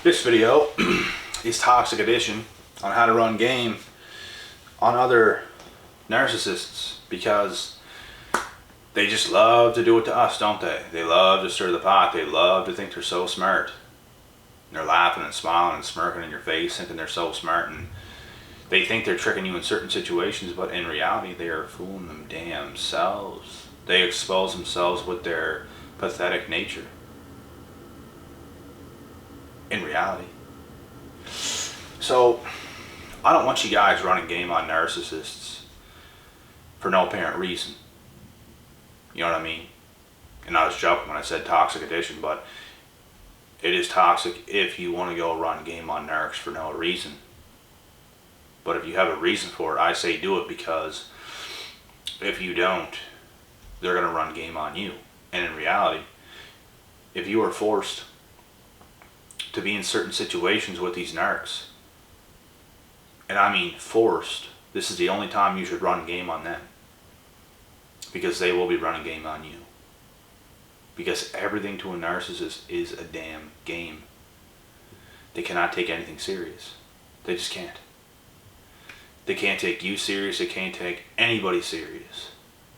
This video is Toxic Edition on how to run game on other narcissists, because they just love to do it to us, don't they? They love to stir the pot. They love to think they're so smart. And they're laughing and smiling and smirking in your face, thinking they're so smart, and they think they're tricking you in certain situations, but in reality they are fooling them damn selves. They expose themselves with their pathetic nature. In reality. So, I don't want you guys running game on narcissists for no apparent reason. You know what I mean? And I was joking when I said Toxic Edition, but it is toxic if you want to go run game on narcs for no reason. But if you have a reason for it, I say do it, because if you don't, they're going to run game on you. And in reality, if you are forced to be in certain situations with these narcs, and I mean forced, this is the only time you should run game on them, because they will be running game on you. Because everything to a narcissist is a damn game. They cannot take anything serious. They just can't. They can't take you serious. They can't take anybody serious.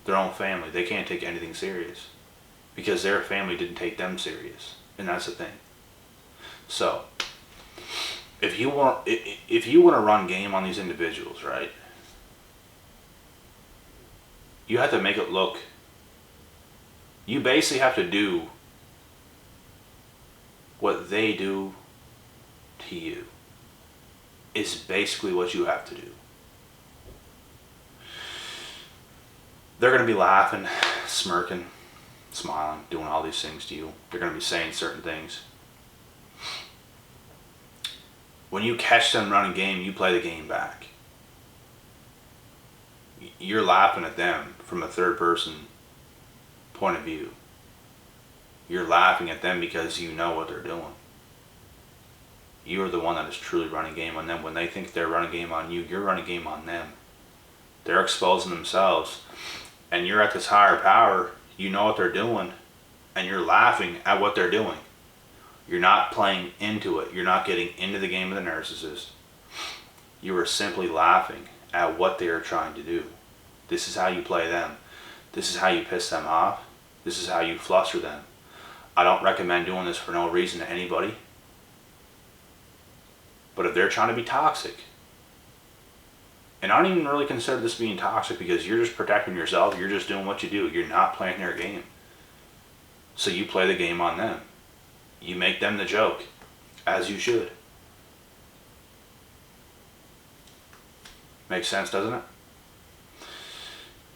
Their own family, they can't take anything serious, because their family didn't take them serious. And that's the thing. So, if you want to run game on these individuals, right, you have to make it look. You basically have to do what they do to you. Is basically what you have to do. They're going to be laughing, smirking, smiling, doing all these things to you. They're going to be saying certain things. When you catch them running game, you play the game back. You're laughing at them from a third person point of view. You're laughing at them because you know what they're doing. You're the one that is truly running game on them. When they think they're running game on you, you're running game on them. They're exposing themselves, and you're at this higher power. You know what they're doing, and you're laughing at what they're doing. You're not playing into it. You're not getting into the game of the narcissist. You are simply laughing at what they are trying to do. This is how you play them. This is how you piss them off. This is how you fluster them. I don't recommend doing this for no reason to anybody. But if they're trying to be toxic, and I don't even really consider this being toxic, because you're just protecting yourself. You're just doing what you do. You're not playing their game. So you play the game on them. You make them the joke, as you should. Makes sense, doesn't it?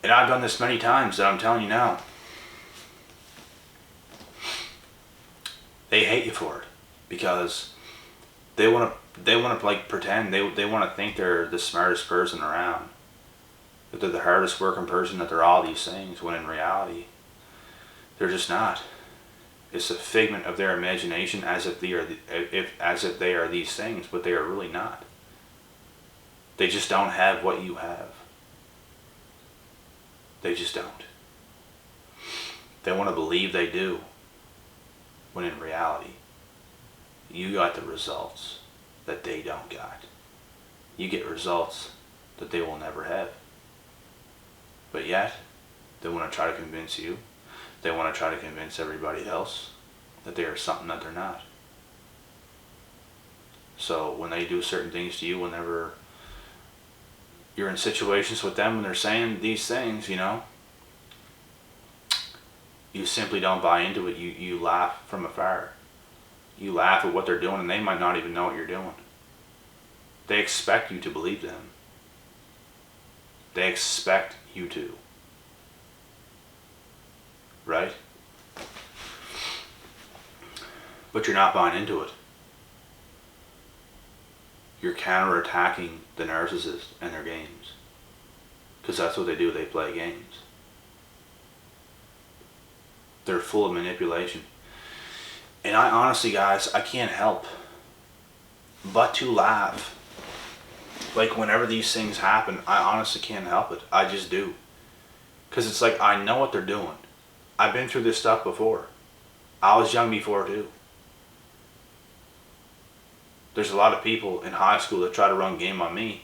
And I've done this many times that I'm telling you now. They hate you for it, because they want to like pretend, they want to think they're the smartest person around, that they're the hardest working person, that they're all these things, when in reality they're just not. It's a figment of their imagination, as if they are these things, but they are really not. They just don't have what you have. They just don't. They want to believe they do, when in reality, you got the results that they don't got. You get results that they will never have. But yet, they want to try to convince you. They want to try to convince everybody else that they are something that they're not. So when they do certain things to you, whenever you're in situations with them and they're saying these things, you know, you simply don't buy into it. You laugh from afar. You laugh at what they're doing, and they might not even know what you're doing. They expect you to believe them. They expect you to. Right? But you're not buying into it. You're counterattacking the narcissist and their games. Because that's what they do, they play games. They're full of manipulation. And I honestly, guys, I can't help but to laugh. Like, whenever these things happen, I honestly can't help it. I just do. Because it's like, I know what they're doing. I've been through this stuff before. I was young before too. There's a lot of people in high school that try to run game on me,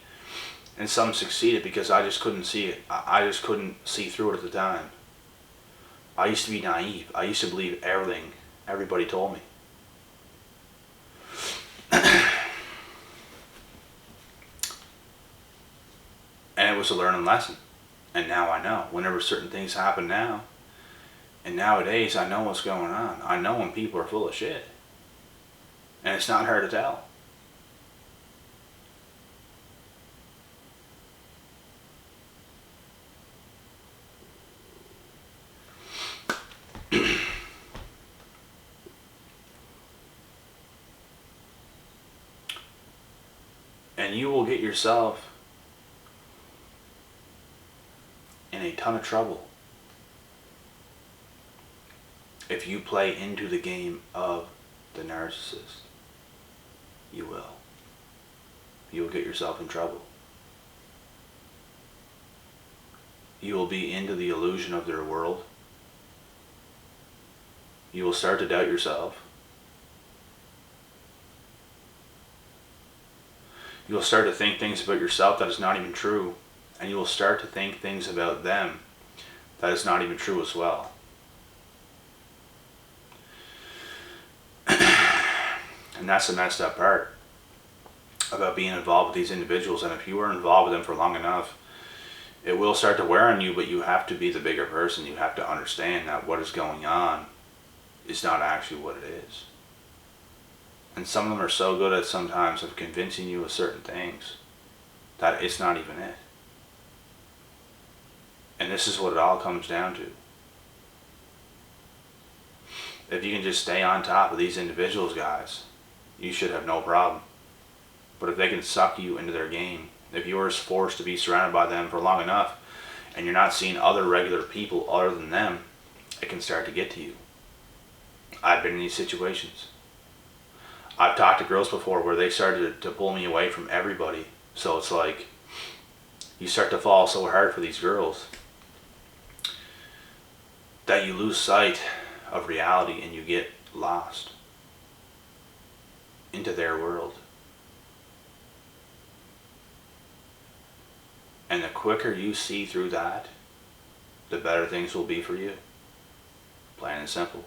and some succeeded because I just couldn't see it. I just couldn't see through it at the time. I used to be naive. I used to believe everything everybody told me. And it was a learning lesson. And now I know. Whenever certain things happen now, and nowadays I know what's going on. I know when people are full of shit. And it's not hard to tell. And you will get yourself in a ton of trouble if you play into the game of the narcissist. You will. You will get yourself in trouble. You will be into the illusion of their world. You will start to doubt yourself. You will start to think things about yourself that is not even true. And you will start to think things about them that is not even true as well. And that's the messed up part about being involved with these individuals. And if you are involved with them for long enough, it will start to wear on you, but you have to be the bigger person. You have to understand that what is going on is not actually what it is. And some of them are so good at sometimes of convincing you of certain things that it's not even it. And this is what it all comes down to. If you can just stay on top of these individuals, guys, you should have no problem. But if they can suck you into their game, if you are forced to be surrounded by them for long enough, and you're not seeing other regular people other than them, it can start to get to you. I've been in these situations. I've talked to girls before where they started to pull me away from everybody. So it's like, you start to fall so hard for these girls that you lose sight of reality and you get lost into their world. And the quicker you see through that, the better things will be for you. Plain and simple.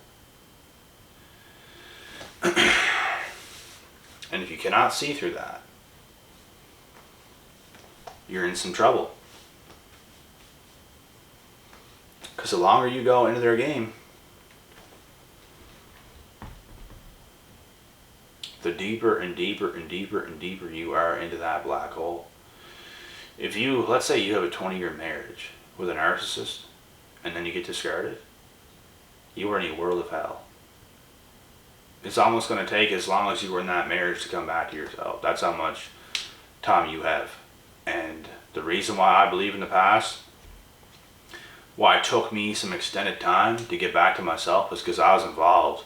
And if you cannot see through that, you're in some trouble. Because the longer you go into their game, the deeper and deeper and deeper and deeper you are into that black hole. If you, let's say you have a 20-year marriage with a narcissist, and then you get discarded, you are in a world of hell. It's almost going to take as long as you were in that marriage to come back to yourself. That's how much time you have. And the reason why I believe in the past, why it took me some extended time to get back to myself, is because I was involved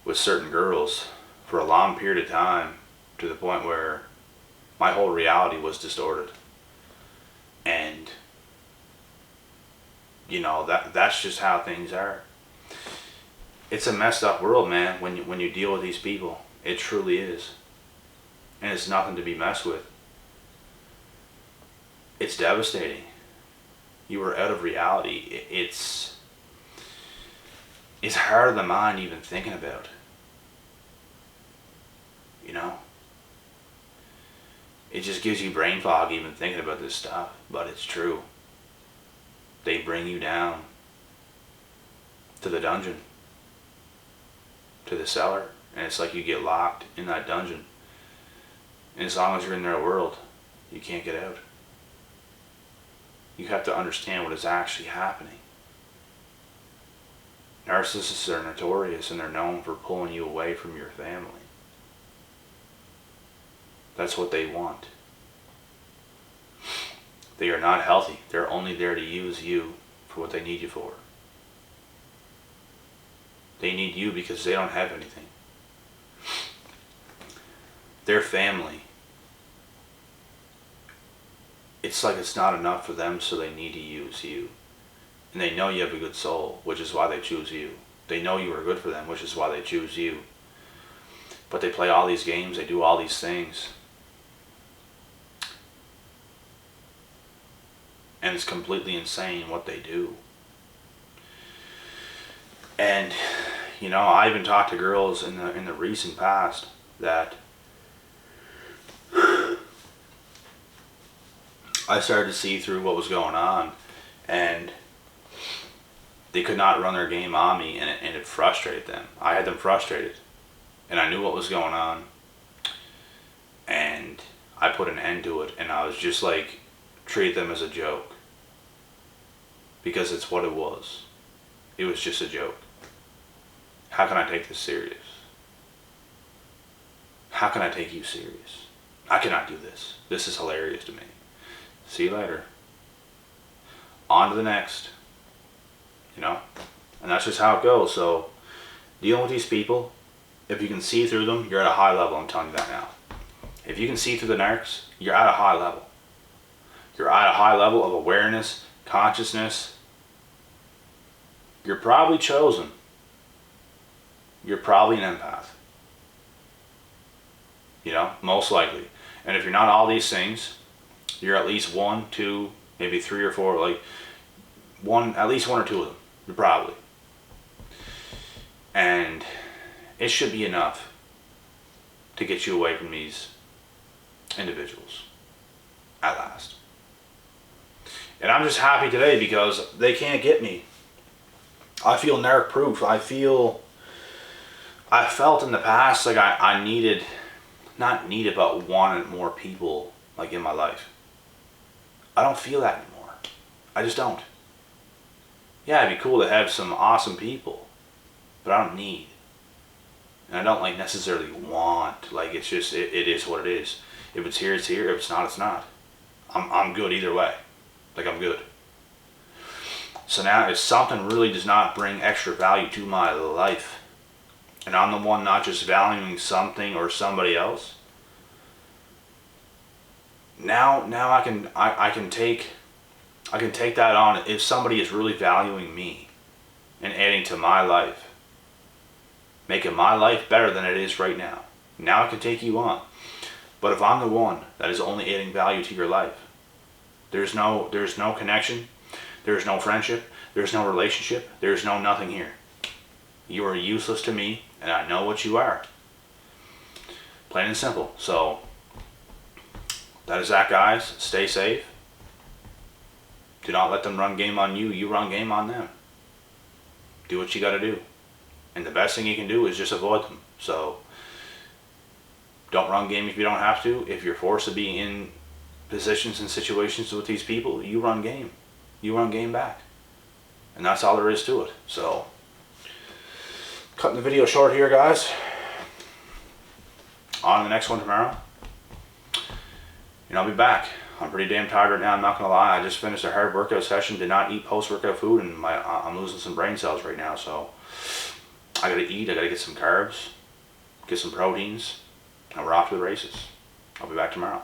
with certain girls for a long period of time, to the point where my whole reality was distorted. And you know, that's just how things are. It's a messed up world, man, when you deal with these people. It truly is. And it's nothing to be messed with. It's devastating. You are out of reality. It's hard on the mind even thinking about. You know? It just gives you brain fog even thinking about this stuff. But it's true. They bring you down to the dungeon, to the cellar, and it's like you get locked in that dungeon. And as long as you're in their world, you can't get out. You have to understand what is actually happening. Narcissists are notorious, and they're known for pulling you away from your family. That's what they want. They are not healthy. They're only there to use you for what they need you for. They need you because they don't have anything. Their family, it's like it's not enough for them, so they need to use you. And they know you have a good soul, which is why they choose you. They know you are good for them, which is why they choose you. But they play all these games, they do all these things. And it's completely insane what they do. And, you know, I even talked to girls in the recent past that I started to see through what was going on, and they could not run their game on me, and it frustrated them. I had them frustrated, and I knew what was going on, and I put an end to it, and I was just like, treat them as a joke, because it's what it was. It was just a joke. How can I take this serious? How can I take you serious? I cannot do this. This is hilarious to me. See you later. On to the next. You know? And that's just how it goes. So, dealing with these people, if you can see through them, you're at a high level. I'm telling you that now. If you can see through the narcs, you're at a high level. You're at a high level of awareness, consciousness. You're probably chosen. You're probably an empath. You know, most likely. And if you're not all these things, you're at least 1, 2, maybe 3 or 4, like at least 1 or 2 of them. You're probably. And it should be enough to get you away from these individuals at last. And I'm just happy today because they can't get me. I feel narc proof. I felt in the past like I needed, not needed, but wanted more people like in my life. I don't feel that anymore. I just don't. Yeah, it'd be cool to have some awesome people, but I don't need. And I don't like necessarily want. Like, it's just, it is what it is. If it's here, it's here. If it's not, it's not. I'm good either way. Like, I'm good. So now if something really does not bring extra value to my life, and I'm the one not just valuing something or somebody else, now I can take that on. If somebody is really valuing me and adding to my life, making my life better than it is right now, I can take you on. But if I'm the one that is only adding value to your life, there's no connection, there's no friendship, there's no relationship, there's no nothing here. You are useless to me, and I know what you are. Plain and simple. So that is that, guys. Stay safe. Do not let them run game on you. You run game on them. Do what you got to do. And the best thing you can do is just avoid them. So don't run game if you don't have to. If you're forced to be in positions and situations with these people, you run game. You run game back. And that's all there is to it. So, cutting the video short here, guys. On to the next one tomorrow. And I'll be back. I'm pretty damn tired right now, I'm not going to lie. I just finished a hard workout session, did not eat post-workout food, and I'm losing some brain cells right now. So, I got to eat, I got to get some carbs, get some proteins, and we're off to the races. I'll be back tomorrow.